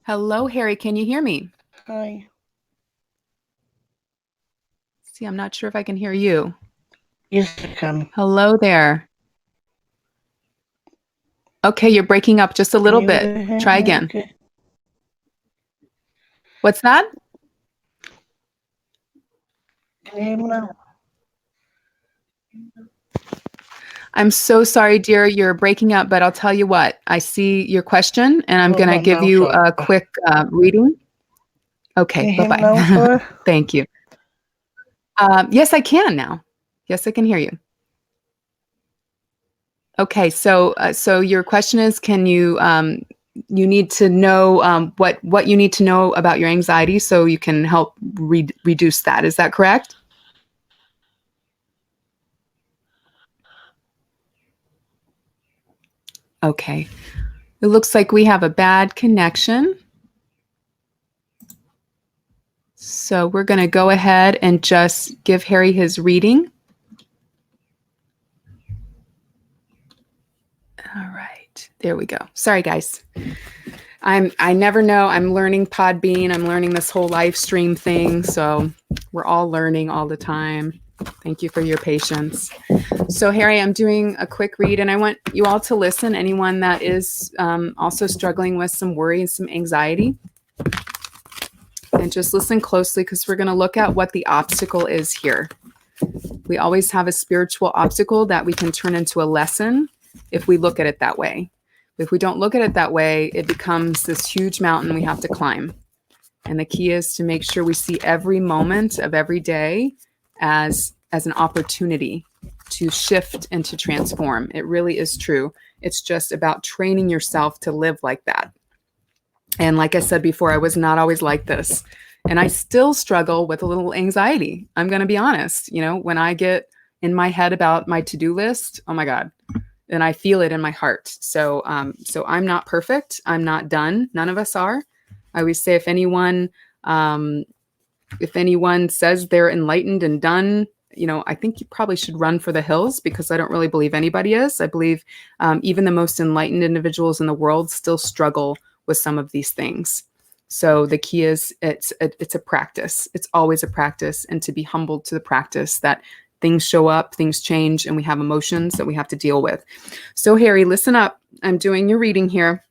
Hello, Harry. Can you hear me?
Hi.
See, I'm not sure if I can hear you.
Yes, I can.
Hello there. Okay, you're breaking up just a little bit. Try again.
Okay.
What's that?
Can you hear me now?
I'm so sorry, dear. You're breaking up, but I'll tell you what. I see your question, and I'm going to give you a quick reading. Okay, bye-bye. Thank you. Yes, I can now. Yes, I can hear you. Okay, so your question is, can you you need to know what you need to know about your anxiety so you can help reduce that. Is that correct? Okay. It looks like we have a bad connection. So we're going to go ahead and just give Harry his reading. All right. There we go. Sorry, guys. I never know. I'm learning Podbean. I'm learning this whole live stream thing. So we're all learning all the time. Thank you for your patience. So Harry, I'm doing a quick read, and I want you all to listen. Anyone that is also struggling with some worry and some anxiety. And just listen closely, because we're going to look at what the obstacle is here. We always have a spiritual obstacle that we can turn into a lesson if we look at it that way. If we don't look at it that way, it becomes this huge mountain we have to climb. And the key is to make sure we see every moment of every day as an opportunity to shift and to transform. It really is true. It's just about training yourself to live like that. And like I said before, I was not always like this. And I still struggle with a little anxiety. I'm going to be honest. When I get in my head about my to-do list, oh my God, and I feel it in my heart. So I'm not perfect. I'm not done. None of us are. I always say if anyone says they're enlightened and done, I think you probably should run for the hills, because I don't really believe anybody is. I believe even the most enlightened individuals in the world still struggle with some of these things. So the key is it's a practice. It's always a practice, and to be humbled to the practice that things show up, things change, and we have emotions that we have to deal with. So Harry, listen up. I'm doing your reading here.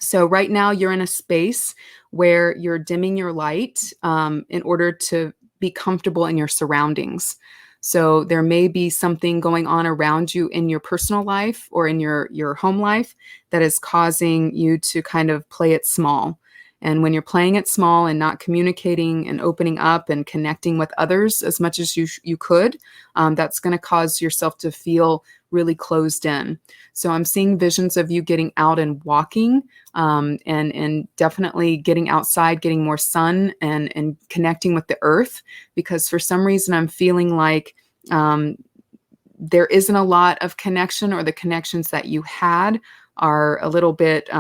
So right now you're in a space where you're dimming your light in order to be comfortable in your surroundings. So there may be something going on around you in your personal life or in your home life that is causing you to kind of play it small. And when you're playing it small and not communicating and opening up and connecting with others as much as you could, that's going to cause yourself to feel really closed in. So I'm seeing visions of you getting out and walking, and definitely getting outside, getting more sun and connecting with the earth, because for some reason I'm feeling like there isn't a lot of connection, or the connections that you had are a little bit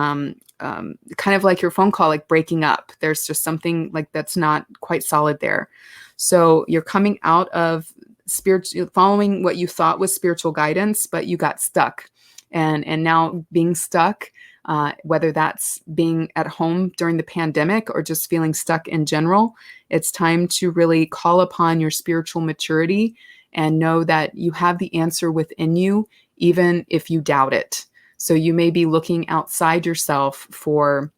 kind of like your phone call, like breaking up. There's just something like that's not quite solid there. So you're coming out of following what you thought was spiritual guidance, but you got stuck. And now being stuck, whether that's being at home during the pandemic or just feeling stuck in general, it's time to really call upon your spiritual maturity and know that you have the answer within you, even if you doubt it. So you may be looking outside yourself for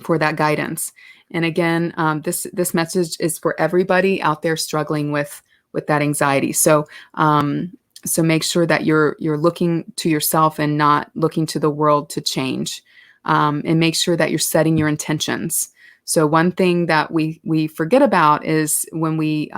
that guidance. And again, this message is for everybody out there struggling with with that anxiety. So make sure that you're looking to yourself and not looking to the world to change. And make sure that you're setting your intentions. So one thing that we forget about is when we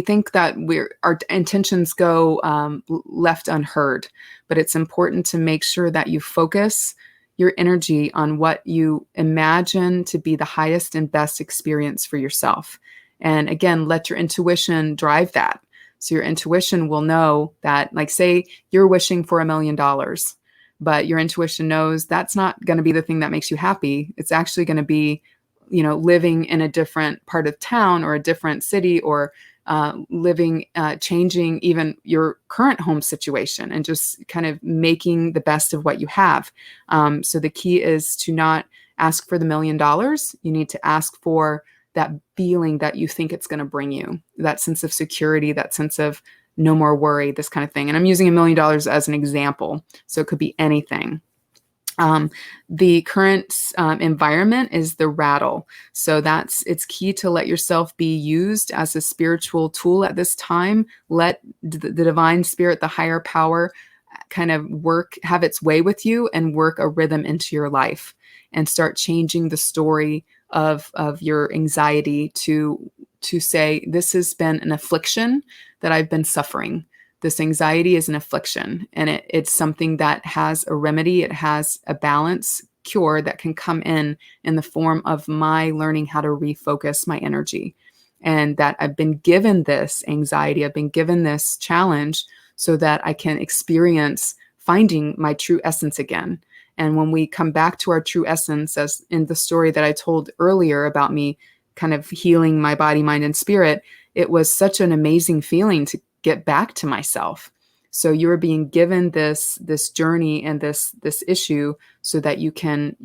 think that our intentions go left unheard, but it's important to make sure that you focus your energy on what you imagine to be the highest and best experience for yourself. And again, let your intuition drive that. So your intuition will know that, like, say you're wishing for $1 million, but your intuition knows that's not going to be the thing that makes you happy. It's actually going to be, living in a different part of town or a different city, or changing even your current home situation, and just kind of making the best of what you have. So the key is to not ask for the $1 million. You need to ask for that feeling that you think it's going to bring you, that sense of security, that sense of no more worry, this kind of thing. And I'm using $1 million as an example, so it could be anything. The current environment is the rattle. So it's key to let yourself be used as a spiritual tool at this time. Let the divine spirit, the higher power, kind of have its way with you and work a rhythm into your life, and start changing the story of your anxiety to say, this has been an affliction that I've been suffering. This anxiety is an affliction, and it's something that has a remedy. It has a balance cure that can come in the form of my learning how to refocus my energy. And that I've been given this anxiety, I've been given this challenge so that I can experience finding my true essence again. And when we come back to our true essence, as in the story that I told earlier about me kind of healing my body, mind, and spirit, it was such an amazing feeling to get back to myself. So you're being given this journey and this issue so that you can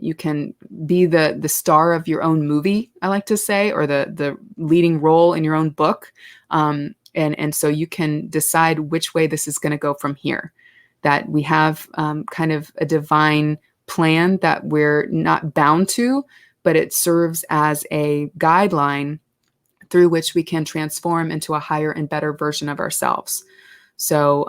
be the star of your own movie, I like to say, or the leading role in your own book. And so you can decide which way this is going to go from here. That we have kind of a divine plan that we're not bound to, but it serves as a guideline through which we can transform into a higher and better version of ourselves. So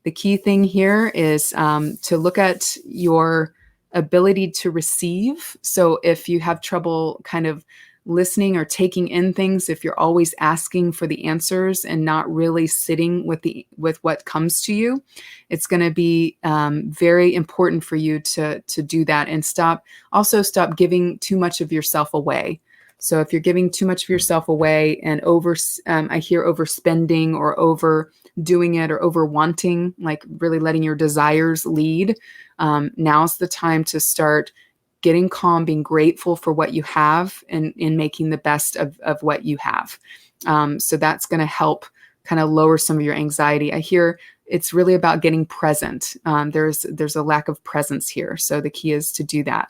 the key thing here is to look at your ability to receive. So if you have trouble kind of listening or taking in things, if you're always asking for the answers and not really sitting with what comes to you, it's going to be very important for you to do that, and stop giving too much of yourself away. So if you're giving too much of yourself away and I hear overspending or overdoing it or over wanting, like really letting your desires lead, now's the time to start getting calm, being grateful for what you have, and in making the best of what you have. So that's going to help kind of lower some of your anxiety. I hear it's really about getting present. There's a lack of presence here. So the key is to do that.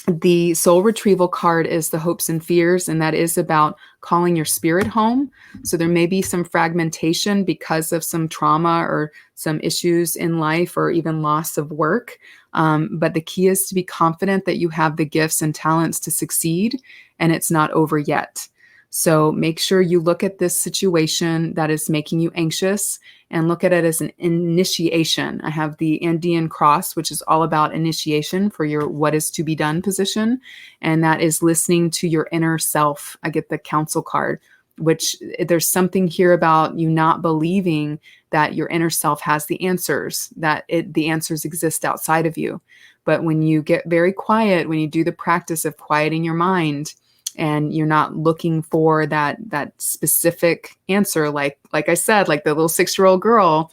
The soul retrieval card is the hopes and fears, and that is about calling your spirit home. So there may be some fragmentation because of some trauma or some issues in life, or even loss of work. But the key is to be confident that you have the gifts and talents to succeed, and it's not over yet. So make sure you look at this situation that is making you anxious and look at it as an initiation. I have the Indian cross, which is all about initiation for your what is to be done position. And that is listening to your inner self. I get the counsel card, which there's something here about you not believing that your inner self has the answers, that the answers exist outside of you. But when you get very quiet, when you do the practice of quieting your mind, and you're not looking for that specific answer, like I said, like the little 6-year-old girl,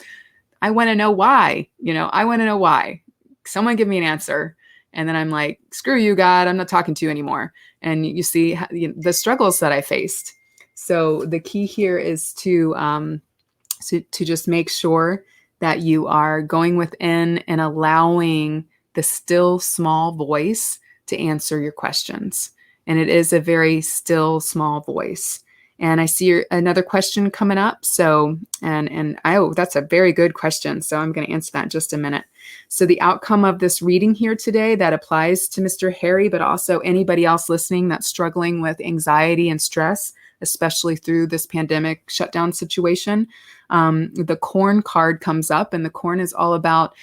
I want to know why, I want to know why. Someone give me an answer. And then I'm like, screw you, God, I'm not talking to you anymore. And you see the struggles that I faced. So the key here is to just make sure that you are going within and allowing the still small voice to answer your questions. And it is a very still, small voice. And I see another question coming up. So, that's a very good question. So I'm going to answer that in just a minute. So the outcome of this reading here today, that applies to Mr. Harry, but also anybody else listening that's struggling with anxiety and stress. especially through this pandemic shutdown situation. The corn card comes up, and the corn is all about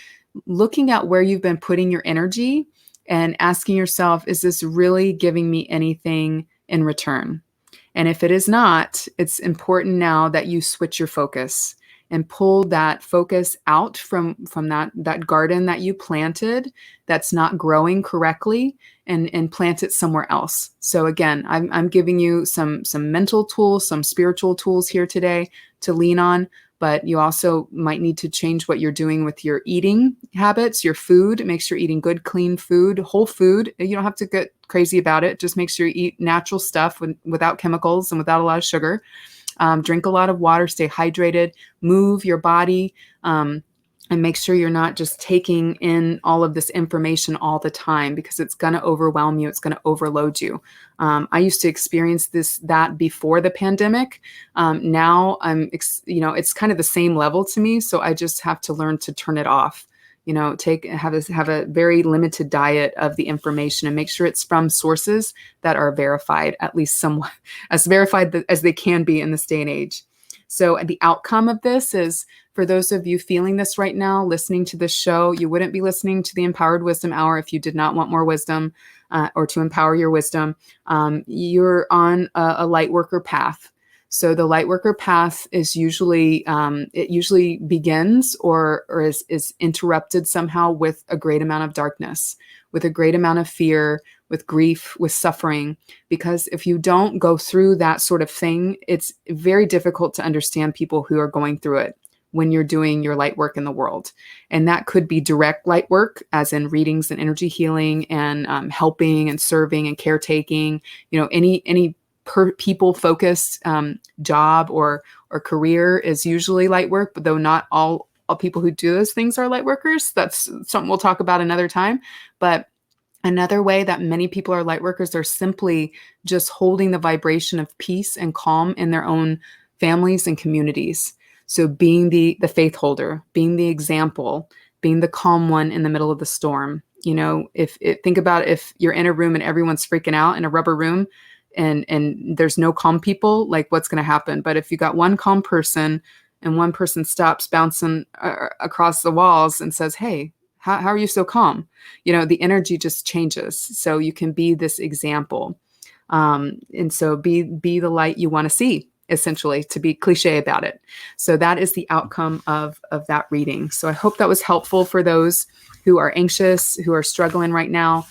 looking at where you've been putting your energy and asking yourself, is this really giving me anything in return? And if it is not, it's important now that you switch your focus and pull that focus out from that garden that you planted that's not growing correctly, and plant it somewhere else. So again, I'm giving you some mental tools, some spiritual tools here today to lean on, but you also might need to change what you're doing with your eating habits, your food. Make sure you're eating good, clean food, whole food. You don't have to get crazy about it. Just make sure you eat natural stuff without chemicals and without a lot of sugar. Drink a lot of water, stay hydrated, move your body, and make sure you're not just taking in all of this information all the time, because it's going to overwhelm you. It's going to overload you. I used to experience that before the pandemic. Now it's kind of the same level to me. So I just have to learn to turn it off. Have a very limited diet of the information, and make sure it's from sources that are verified, at least somewhat as verified as they can be in this day and age. So the outcome of this is, for those of you feeling this right now, listening to this show, you wouldn't be listening to the Empowered Wisdom Hour if you did not want more wisdom, or to empower your wisdom. You're on a light worker path. So the light worker path is usually, it usually begins or is interrupted somehow with a great amount of darkness, with a great amount of fear, with grief, with suffering. Because if you don't go through that sort of thing, it's very difficult to understand people who are going through it when you're doing your light work in the world. And that could be direct light work, as in readings and energy healing and helping and serving and caretaking, any people focused job or career is usually light work, but though not all people who do those things are light workers. That's something we'll talk about another time. But another way that many people are light workers are simply just holding the vibration of peace and calm in their own families and communities. So being the faith holder, being the example, being the calm one in the middle of the storm. Think about if you're in a room and everyone's freaking out in a rubber room, and there's no calm people, like what's going to happen? But if you got one calm person and one person stops bouncing across the walls and says, hey, how are you so calm? The energy just changes. So you can be this example. And so be the light you want to see, essentially, to be cliche about it. So that is the outcome of that reading. So I hope that was helpful for those who are anxious, who are struggling right now.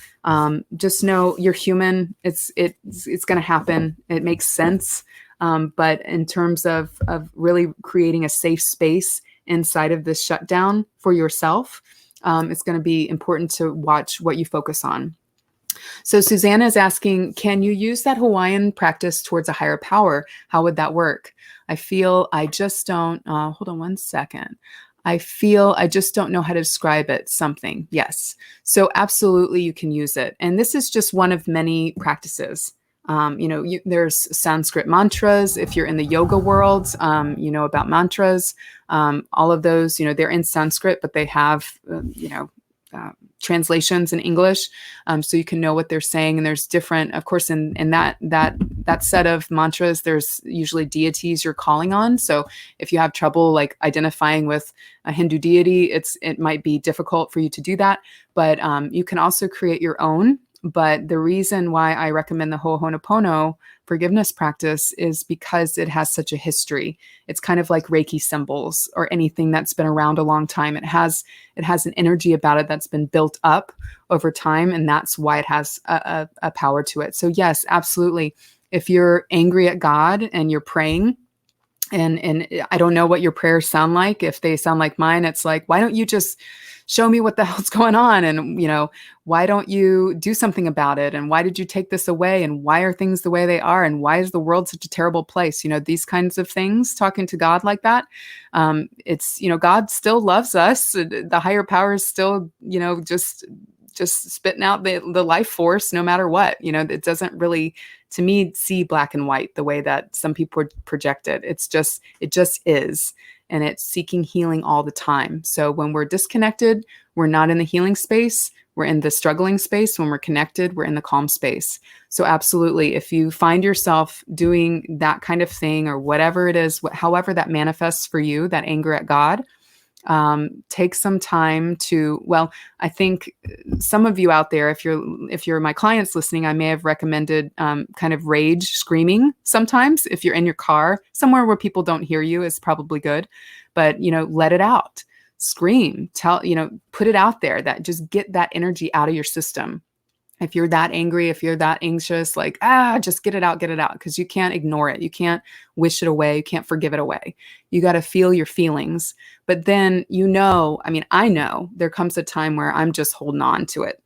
Just know you're human. It's going to happen. It makes sense. But in terms of really creating a safe space inside of this shutdown for yourself, it's going to be important to watch what you focus on. So Susanna is asking, can you use that Hawaiian practice towards a higher power? How would that work? I feel I just don't, hold on one second. I feel I just don't know how to describe it. Something. Yes. So absolutely you can use it. And this is just one of many practices. There's Sanskrit mantras. If you're in the yoga world, you know about mantras. All of those, they're in Sanskrit, but they have, translations in English, so you can know what they're saying. And there's different, of course, in that set of mantras, there's usually deities you're calling on. So if you have trouble like identifying with a Hindu deity, it might be difficult for you to do that. But you can also create your own. But the reason why I recommend the Ho'oponopono forgiveness practice is because it has such a history. It's kind of like Reiki symbols or anything that's been around a long time. It has an energy about it that's been built up over time, and that's why it has a power to it. So yes, absolutely. If you're angry at God and you're praying, and I don't know what your prayers sound like. If they sound like mine, it's like, why don't you just show me what the hell's going on? And, why don't you do something about it? And why did you take this away? And why are things the way they are? And why is the world such a terrible place? These kinds of things, talking to God like that. It's, God still loves us. The higher power is still, just spitting out the life force, no matter what. It doesn't really, to me, see black and white the way that some people project it. It just is. and it's seeking healing all the time. So when we're disconnected, we're not in the healing space. We're in the struggling space. When we're connected, we're in the calm space. So absolutely, if you find yourself doing that kind of thing or whatever it is, however that manifests for you, that anger at God, take some time to, well, I think some of you out there, if you're my clients listening, I may have recommended kind of rage screaming sometimes. If you're in your car, somewhere where people don't hear you is probably good, but let it out, scream, put it out there, that just get that energy out of your system. If you're that angry, if you're that anxious, like, just get it out, because you can't ignore it. You can't wish it away. You can't forgive it away. You got to feel your feelings. But then, I know there comes a time where I'm just holding on to it.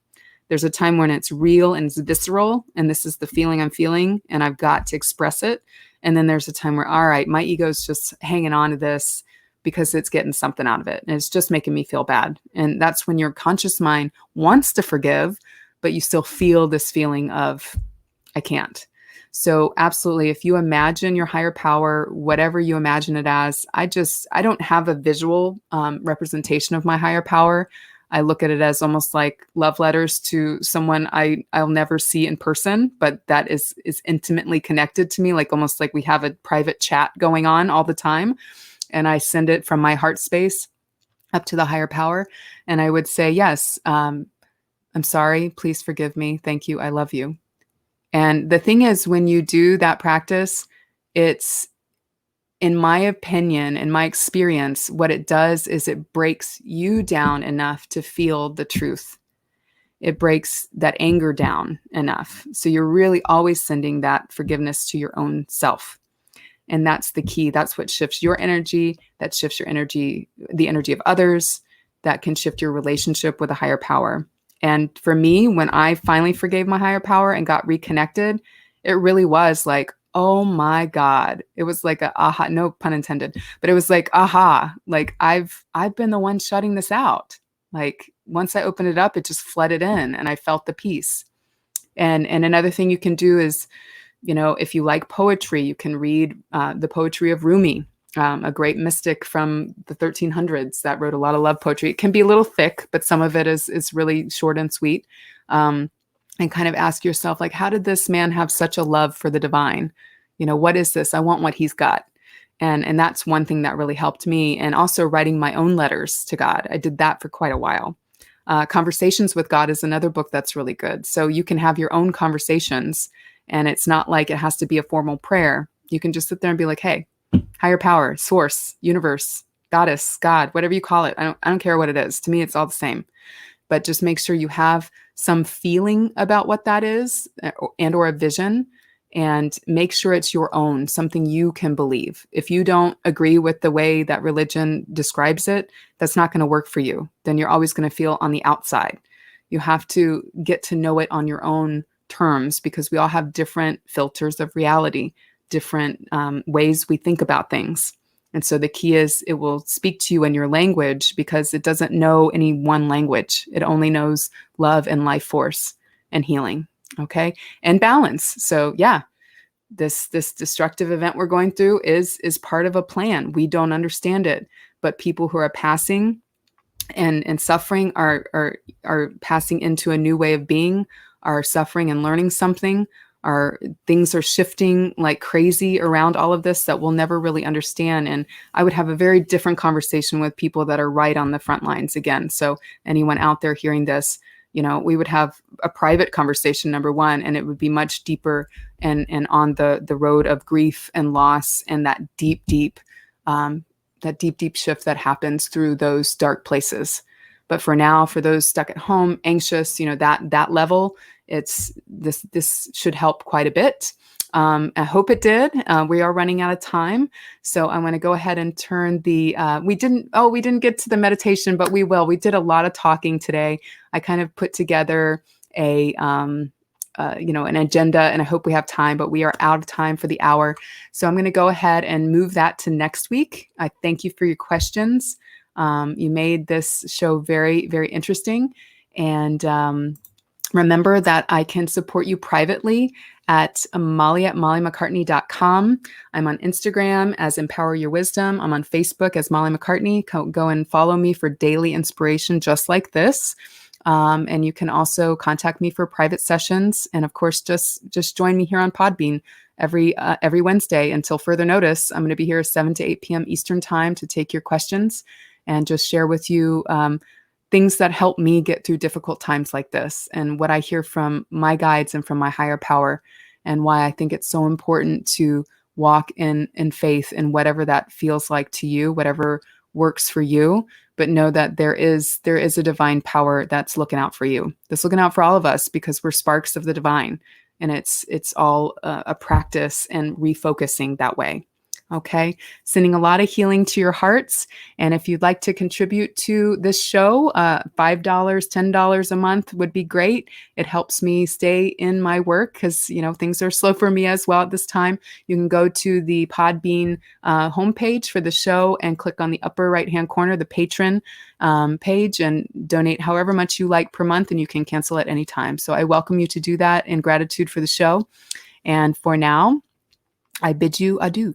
There's a time when it's real and it's visceral, and this is the feeling I'm feeling, and I've got to express it. And then there's a time where, all right, my ego's just hanging on to this because it's getting something out of it, and it's just making me feel bad. And that's when your conscious mind wants to forgive, but you still feel this feeling of, I can't. So absolutely, if you imagine your higher power, whatever you imagine it as, I don't have a visual representation of my higher power. I look at it as almost like love letters to someone I'll never see in person, but that is intimately connected to me, like almost like we have a private chat going on all the time. And I send it from my heart space up to the higher power. And I would say, yes, I'm sorry, please forgive me. Thank you. I love you. And the thing is, when you do that practice, it's, in my opinion, in my experience, what it does is it breaks you down enough to feel the truth. It breaks that anger down enough. So you're really always sending that forgiveness to your own self. And that's the key. That's what shifts your energy. That shifts your energy, the energy of others. That can shift your relationship with a higher power. And for me, when I finally forgave my higher power and got reconnected, it really was like, oh my God. It was like a aha, no pun intended, but it was like, aha, like I've been the one shutting this out. Like once I opened it up, it just flooded in and I felt the peace. And another thing you can do is, if you like poetry, you can read the poetry of Rumi, a great mystic from the 1300s that wrote a lot of love poetry. It can be a little thick, but some of it is really short and sweet. And kind of ask yourself, like, how did this man have such a love for the divine? What is this? I want what he's got. And that's one thing that really helped me. And also writing my own letters to God. I did that for quite a while. Conversations with God is another book that's really good. So you can have your own conversations, and it's not like it has to be a formal prayer. You can just sit there and be like, hey, higher power, source, universe, goddess, God, whatever you call it. I don't care what it is. To me, it's all the same. But just make sure you have some feeling about what that is and or a vision, and make sure it's your own, something you can believe. If you don't agree with the way that religion describes it, that's not going to work for you. Then you're always going to feel on the outside. You have to get to know it on your own terms, because we all have different filters of reality, different ways we think about things. And so the key is it will speak to you in your language, because it doesn't know any one language. It only knows love and life force and healing. Okay. And balance. So yeah, this destructive event we're going through is part of a plan. We don't understand it, but people who are passing and suffering are passing into a new way of being, are suffering and learning something. Things are shifting like crazy around all of this that we'll never really understand. And I would have a very different conversation with people that are right on the front lines again. So anyone out there hearing this, we would have a private conversation, number one, and it would be much deeper and on the road of grief and loss and that deep shift that happens through those dark places. But for now, for those stuck at home, anxious, that level, this should help quite a bit. I hope it did. We are running out of time, so I'm going to go ahead and turn the. We didn't get to the meditation, but we will. We did a lot of talking today. I kind of put together an agenda, and I hope we have time, but we are out of time for the hour. So I'm going to go ahead and move that to next week. I thank you for your questions. You made this show very, very interesting, and Remember that I can support you privately at molly@mollymccartney.com. I'm on Instagram as Empower Your Wisdom. I'm on Facebook as Molly McCartney. Go and follow me for daily inspiration just like this. And you can also contact me for private sessions. And of course, just join me here on Podbean every Wednesday until further notice. I'm going to be here 7 to 8 p.m. Eastern time to take your questions and just share with you things that help me get through difficult times like this, and what I hear from my guides and from my higher power, and why I think it's so important to walk in faith in whatever that feels like to you, whatever works for you, but know that there is a divine power that's looking out for you. That's looking out for all of us because we're sparks of the divine, and it's all a practice and refocusing that way. Okay, sending a lot of healing to your hearts. And if you'd like to contribute to this show, $5, $10 a month would be great. It helps me stay in my work because, things are slow for me as well at this time. You can go to the Podbean homepage for the show and click on the upper right-hand corner, the patron page, and donate however much you like per month, and you can cancel at any time. So I welcome you to do that in gratitude for the show. And for now, I bid you adieu.